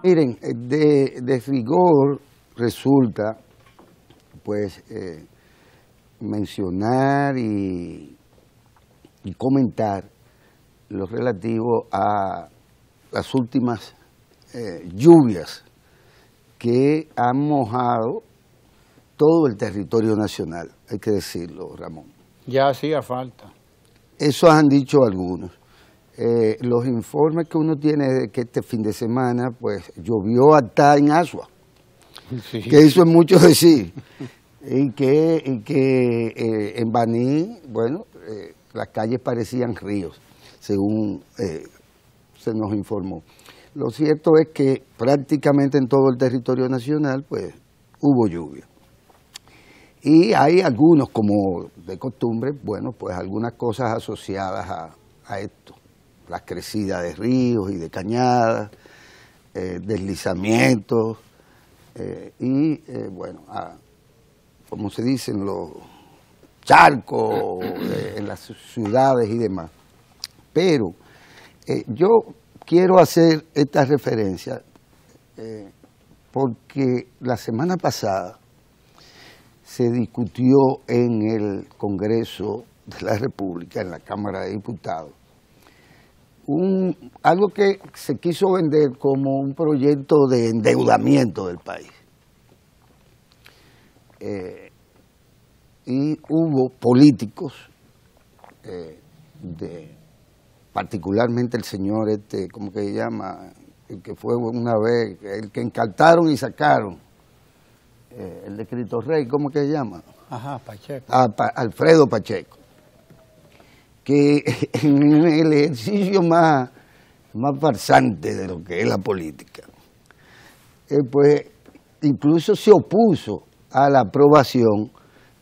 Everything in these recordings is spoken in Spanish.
Miren, de rigor resulta, pues, mencionar y comentar lo relativo a las últimas lluvias que han mojado todo el territorio nacional, hay que decirlo, Ramón. Ya hacía falta. Eso han dicho algunos. Los informes que uno tiene de que este fin de semana, pues, llovió hasta en Asua, Sí. que eso es mucho decir, y que en Baní, bueno, las calles parecían ríos, según se nos informó. Lo cierto es que prácticamente en todo el territorio nacional, pues, hubo lluvia. Y hay algunos, como de costumbre, bueno, pues algunas cosas asociadas a esto, las crecidas de ríos y de cañadas, deslizamientos, bueno, como se dicen, los charcos en las ciudades y demás. Pero yo quiero hacer esta referencia porque la semana pasada se discutió en el Congreso de la República, en la Cámara de Diputados, algo que se quiso vender como un proyecto de endeudamiento del país. Y hubo políticos, particularmente el señor ¿cómo que se llama? El que fue una vez, el que encartaron y sacaron, el de Cristo Rey, ¿cómo que se llama? Ajá, Pacheco. Alfredo Pacheco, que en el ejercicio más farsante de lo que es la política, pues incluso se opuso a la aprobación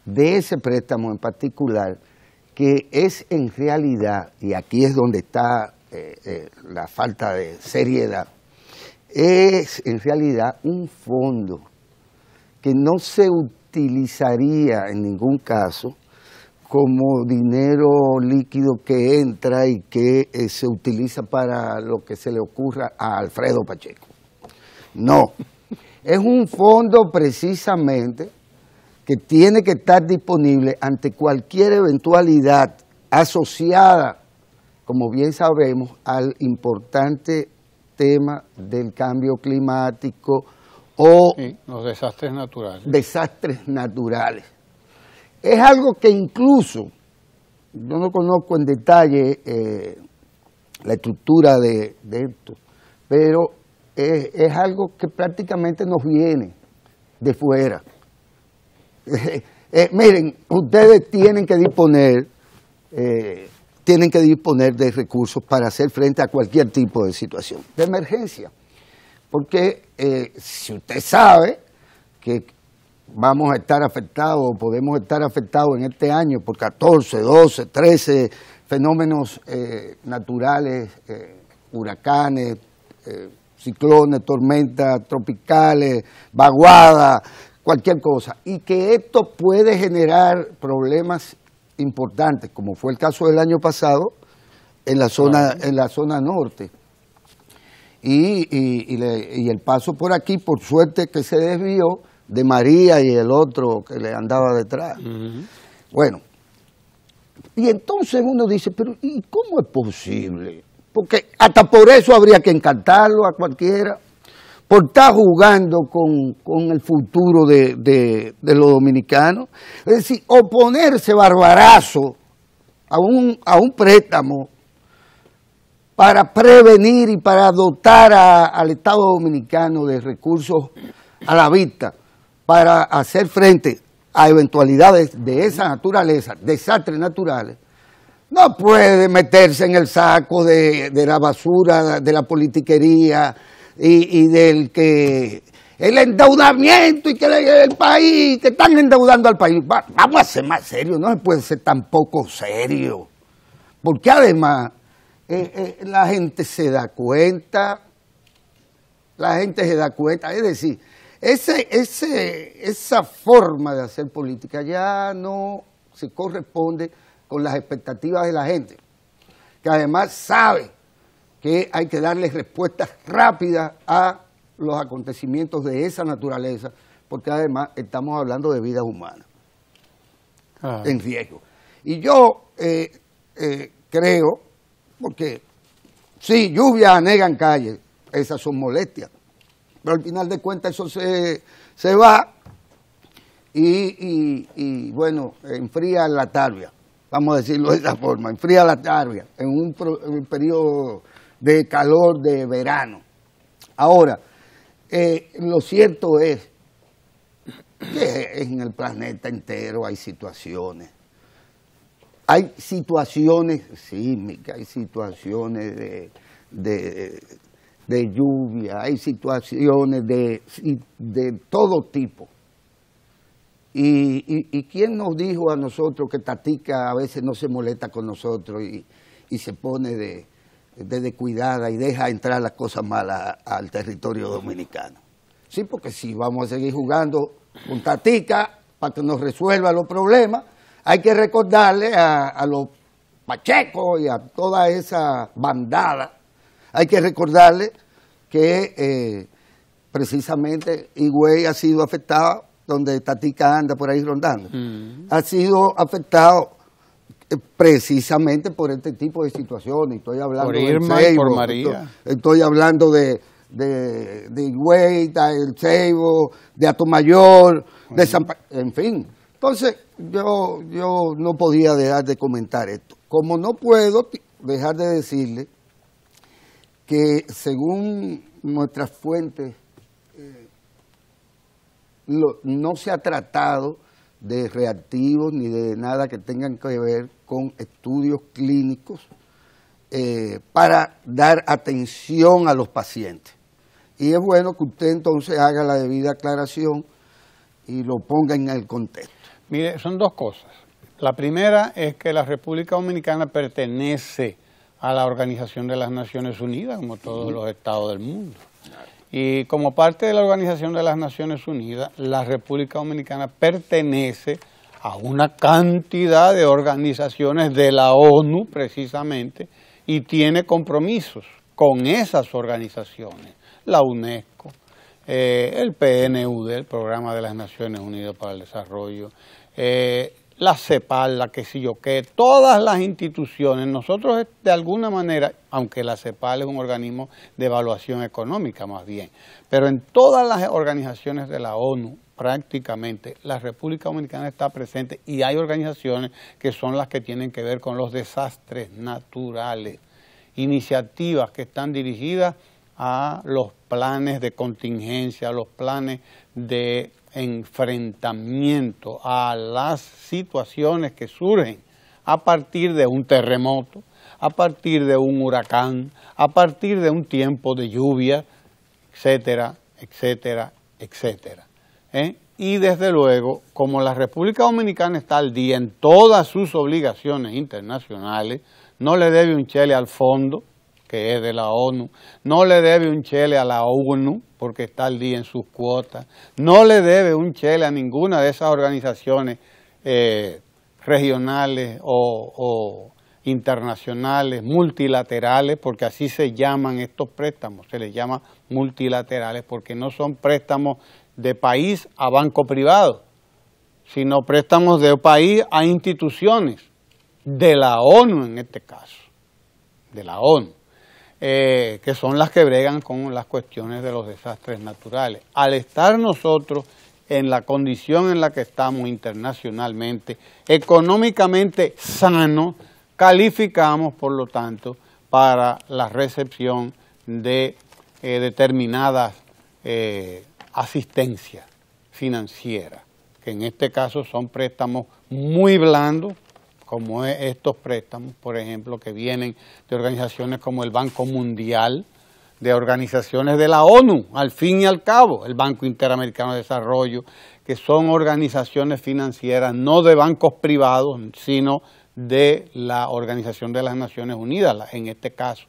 de ese préstamo en particular, que es en realidad, y aquí es donde está la falta de seriedad, es en realidad un fondo que no se utilizaría en ningún caso como dinero líquido que entra y que se utiliza para lo que se le ocurra a Alfredo Pacheco. No, es un fondo precisamente que tiene que estar disponible ante cualquier eventualidad asociada, como bien sabemos, al importante tema del cambio climático o Sí, los desastres naturales. Desastres naturales. Es algo que incluso, yo no conozco en detalle la estructura de esto, pero es algo que prácticamente nos viene de fuera. Miren, ustedes tienen que disponer de recursos para hacer frente a cualquier tipo de situación, de emergencia. Porque si usted sabe que vamos a estar afectados, podemos estar afectados en este año por 14, 12, 13 fenómenos naturales, huracanes, ciclones, tormentas tropicales, vaguadas, cualquier cosa, y que esto puede generar problemas importantes, como fue el caso del año pasado en la zona norte. Y el paso por aquí, por suerte que se desvió de María y el otro que le andaba detrás. Uh-huh. Bueno, y entonces uno dice, pero ¿y cómo es posible? Porque hasta por eso habría que encantarlo a cualquiera, por estar jugando con el futuro de los dominicanos. Es decir, oponerse barbarazo a un préstamo para prevenir y para dotar al Estado Dominicano de recursos a la vista para hacer frente a eventualidades de esa naturaleza, desastres naturales, no puede meterse en el saco de la basura, de la politiquería y del que el endeudamiento y que el país, que están endeudando al país. Vamos a ser más serios, no se puede ser tan poco serio, porque además la gente se da cuenta, es decir, esa forma de hacer política ya no se corresponde con las expectativas de la gente, que además sabe que hay que darle respuestas rápidas a los acontecimientos de esa naturaleza, porque además estamos hablando de vidas humanas en riesgo. Y yo creo, porque sí, lluvia anegan calles, esas son molestias, pero al final de cuentas eso se va y bueno, enfría la tarbia, vamos a decirlo de esa forma, enfría la tarbia en un periodo de calor de verano. Ahora, lo cierto es que en el planeta entero hay situaciones. Hay situaciones sísmicas, hay situaciones de lluvia, hay situaciones de todo tipo. ¿Y quién nos dijo a nosotros que Tatica a veces no se molesta con nosotros y se pone de descuidada y deja entrar las cosas malas al territorio dominicano? Sí, porque si vamos a seguir jugando con Tatica para que nos resuelva los problemas, hay que recordarle a los pachecos y a toda esa bandada, hay que recordarle que precisamente Higüey ha sido afectado, donde Tatica anda por ahí rondando, ha sido afectado precisamente por este tipo de situaciones. Estoy hablando por Irma y por María. Estoy hablando de Higüey, del Ceibo, de Atomayor, de San en fin. Entonces, yo no podía dejar de comentar esto. Como no puedo dejar de decirle que según nuestras fuentes, no se ha tratado de reactivos ni de nada que tengan que ver con estudios clínicos para dar atención a los pacientes. Y es bueno que usted entonces haga la debida aclaración y lo ponga en el contexto. Mire, son dos cosas. La primera es que la República Dominicana pertenece a la Organización de las Naciones Unidas, como todos los estados del mundo. Y como parte de la Organización de las Naciones Unidas, la República Dominicana pertenece a una cantidad de organizaciones de la ONU, precisamente, y tiene compromisos con esas organizaciones, la UNESCO, el PNUD, el Programa de las Naciones Unidas para el Desarrollo, la CEPAL, la que sé yo qué, todas las instituciones. Nosotros de alguna manera, aunque la CEPAL es un organismo de evaluación económica más bien, pero en todas las organizaciones de la ONU prácticamente la República Dominicana está presente y hay organizaciones que son las que tienen que ver con los desastres naturales, iniciativas que están dirigidas a los planes de contingencia, a los planes de enfrentamiento a las situaciones que surgen a partir de un terremoto, a partir de un huracán, a partir de un tiempo de lluvia, etcétera, etcétera, etcétera. Y desde luego, como la República Dominicana está al día en todas sus obligaciones internacionales, no le debe un chele al fondo, que es de la ONU, no le debe un chele a la ONU, porque está al día en sus cuotas, no le debe un chele a ninguna de esas organizaciones regionales o internacionales, multilaterales, porque así se llaman estos préstamos, se les llama multilaterales, porque no son préstamos de país a banco privado, sino préstamos de país a instituciones, de la ONU en este caso, de la ONU. Que son las que bregan con las cuestiones de los desastres naturales. Al estar nosotros en la condición en la que estamos internacionalmente, económicamente sanos, calificamos, por lo tanto, para la recepción de determinadas asistencias financieras, que en este caso son préstamos muy blandos, como estos préstamos, por ejemplo, que vienen de organizaciones como el Banco Mundial, de organizaciones de la ONU, al fin y al cabo, el Banco Interamericano de Desarrollo, que son organizaciones financieras no de bancos privados, sino de la Organización de las Naciones Unidas, en este caso,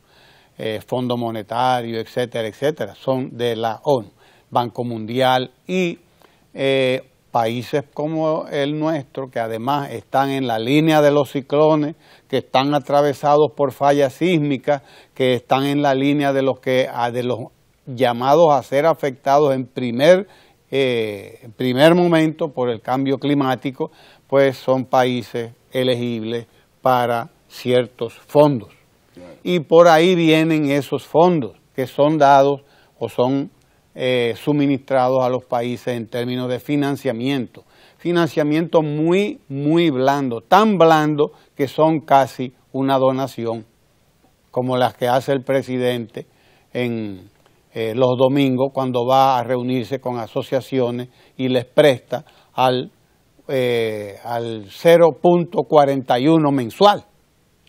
Fondo Monetario, etcétera, etcétera, son de la ONU, Banco Mundial y países como el nuestro, que además están en la línea de los ciclones, que están atravesados por fallas sísmicas, que están en la línea de los llamados a ser afectados en primer momento por el cambio climático, pues son países elegibles para ciertos fondos. Y por ahí vienen esos fondos que son dados o son suministrados a los países en términos de financiamiento. Financiamiento muy, muy blando, tan blando que son casi una donación, como las que hace el presidente en los domingos cuando va a reunirse con asociaciones y les presta al 0.41 mensual,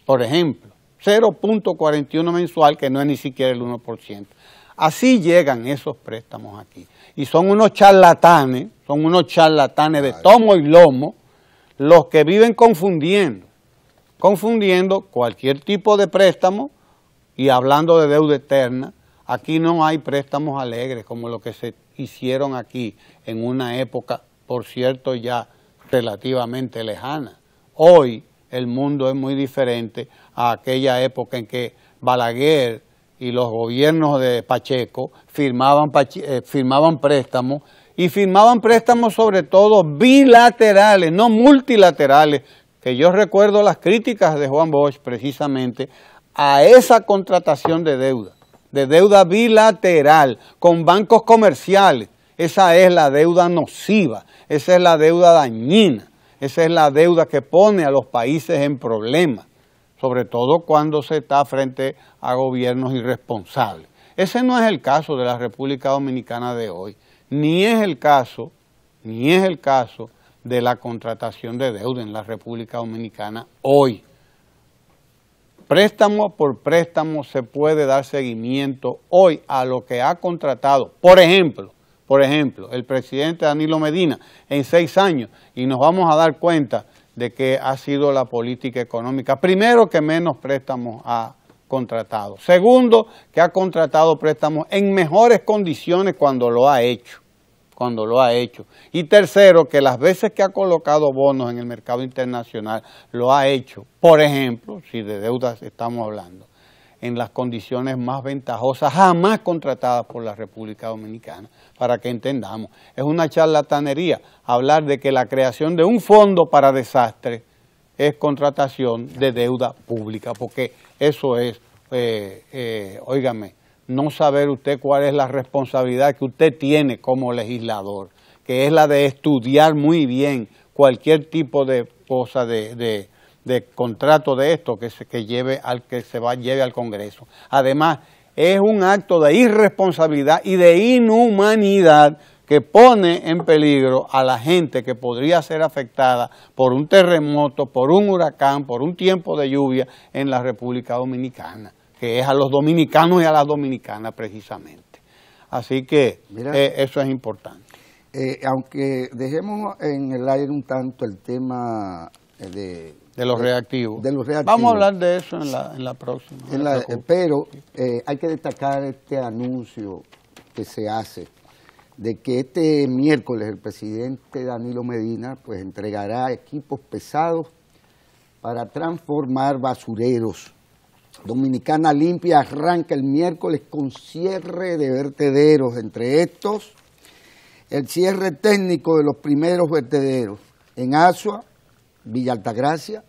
por ejemplo. 0.41 mensual, que no es ni siquiera el 1%. Así llegan esos préstamos aquí. Y son unos charlatanes de tomo y lomo, los que viven confundiendo cualquier tipo de préstamo y hablando de deuda eterna. Aquí no hay préstamos alegres como los que se hicieron aquí en una época, por cierto, ya relativamente lejana. Hoy el mundo es muy diferente a aquella época en que Balaguer y los gobiernos de Pacheco firmaban préstamos, y firmaban préstamos sobre todo bilaterales, no multilaterales, que yo recuerdo las críticas de Juan Bosch precisamente a esa contratación de deuda bilateral con bancos comerciales. Esa es la deuda nociva, esa es la deuda dañina, esa es la deuda que pone a los países en problemas, sobre todo cuando se está frente a gobiernos irresponsables. Ese no es el caso de la República Dominicana de hoy, ni es el caso de la contratación de deuda en la República Dominicana hoy. Préstamo por préstamo se puede dar seguimiento hoy a lo que ha contratado, por ejemplo, el presidente Danilo Medina en 6 años, y nos vamos a dar cuenta de que ha sido la política económica, primero, que menos préstamos ha contratado. Segundo, que ha contratado préstamos en mejores condiciones cuando lo ha hecho. Y tercero, que las veces que ha colocado bonos en el mercado internacional, lo ha hecho, por ejemplo, si de deudas estamos hablando, en las condiciones más ventajosas jamás contratadas por la República Dominicana, para que entendamos. Es una charlatanería hablar de que la creación de un fondo para desastres es contratación de deuda pública, porque eso es, óigame, no saber usted cuál es la responsabilidad que usted tiene como legislador, que es la de estudiar muy bien cualquier tipo de cosa de contrato de esto que lleve al Congreso. Además, es un acto de irresponsabilidad y de inhumanidad que pone en peligro a la gente que podría ser afectada por un terremoto, por un huracán, por un tiempo de lluvia en la República Dominicana, que es a los dominicanos y a las dominicanas precisamente. Así que eso es importante. Aunque dejemos en el aire un tanto el tema de los reactivos. reactivos. Vamos a hablar de eso en la próxima. Pero hay que destacar este anuncio que se hace de que este miércoles el presidente Danilo Medina pues entregará equipos pesados para transformar basureros. Dominicana Limpia arranca el miércoles con cierre de vertederos, entre estos el cierre técnico de los primeros vertederos en Azua, Villa Altagracia,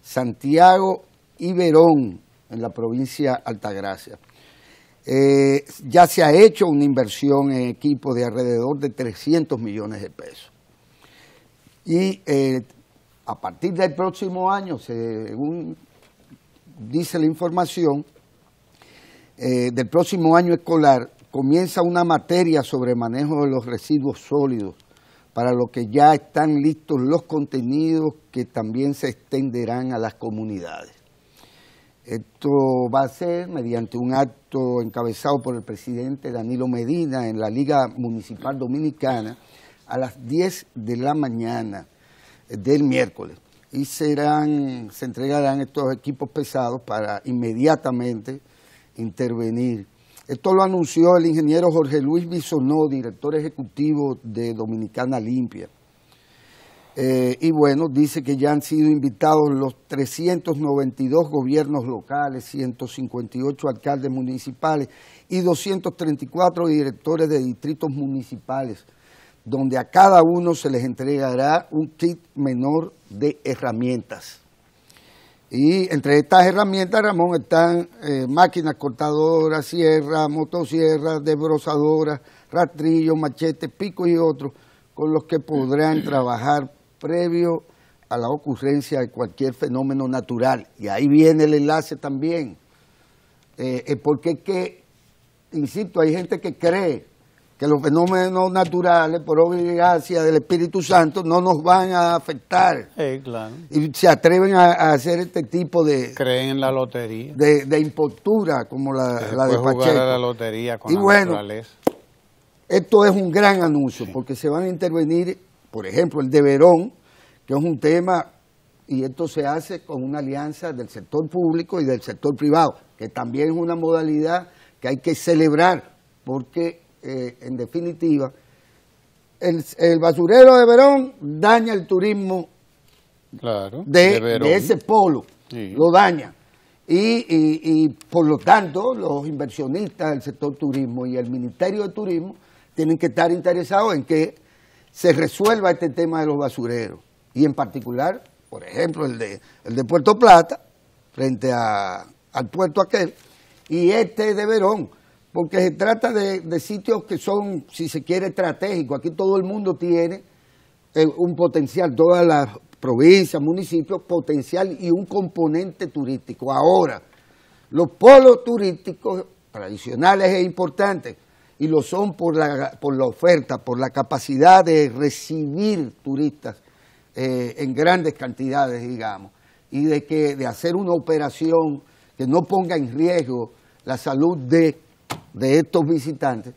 Santiago y Verón en la provincia Altagracia. Ya se ha hecho una inversión en equipos de alrededor de 300 millones de pesos. Y a partir del próximo año, según dice la información, del próximo año escolar, comienza una materia sobre manejo de los residuos sólidos, para lo que ya están listos los contenidos que también se extenderán a las comunidades. Esto va a ser mediante un acto encabezado por el presidente Danilo Medina en la Liga Municipal Dominicana a las 10 de la mañana del miércoles. Y se entregarán estos equipos pesados para inmediatamente intervenir. Esto lo anunció el ingeniero Jorge Luis Bisonó, director ejecutivo de Dominicana Limpia. Y bueno, dice que ya han sido invitados los 392 gobiernos locales, 158 alcaldes municipales y 234 directores de distritos municipales, donde a cada uno se les entregará un kit menor de herramientas. Y entre estas herramientas, Ramón, están máquinas cortadoras, sierras, motosierras, desbrozadoras, rastrillos, machetes, picos y otros, con los que podrán trabajar previo a la ocurrencia de cualquier fenómeno natural. Y ahí viene el enlace también, porque es que, insisto, hay gente que cree que los fenómenos naturales, por obra y gracia del Espíritu Santo, no nos van a afectar. Claro. Y se atreven a hacer este tipo de... Creen en la lotería. De impostura, como la de Pacheco. Jugar a la lotería con la naturaleza. Esto es un gran anuncio, porque se van a intervenir, por ejemplo, el de Verón, que es un tema, y esto se hace con una alianza del sector público y del sector privado, que también es una modalidad que hay que celebrar, porque en definitiva el basurero de Verón daña el turismo de ese polo, sí. Lo daña. Y por lo tanto, los inversionistas del sector turismo y el Ministerio de Turismo tienen que estar interesados en que se resuelva este tema de los basureros. Y en particular, por ejemplo, el de Puerto Plata, frente al puerto aquel, y este de Verón, porque se trata de sitios que son, si se quiere, estratégicos. Aquí todo el mundo tiene un potencial, todas las provincias, municipios, potencial y un componente turístico. Ahora, los polos turísticos tradicionales e importantes, y lo son por la oferta, por la capacidad de recibir turistas en grandes cantidades, digamos, y de hacer una operación que no ponga en riesgo la salud de estos visitantes.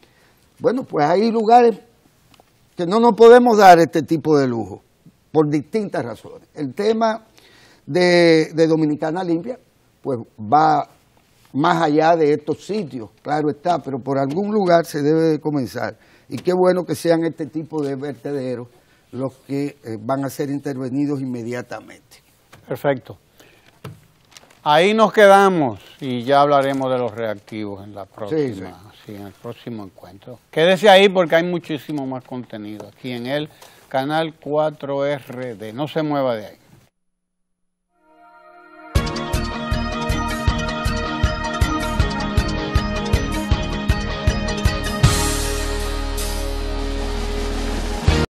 Bueno, pues hay lugares que no nos podemos dar este tipo de lujo, por distintas razones. El tema de Dominicana Limpia, pues va más allá de estos sitios, claro está, pero por algún lugar se debe de comenzar. Y qué bueno que sean este tipo de vertederos los que van a ser intervenidos inmediatamente. Perfecto. Ahí nos quedamos y ya hablaremos de los reactivos en la próxima, sí, en el próximo encuentro. Quédese ahí porque hay muchísimo más contenido aquí en el canal 4RD. No se mueva de ahí.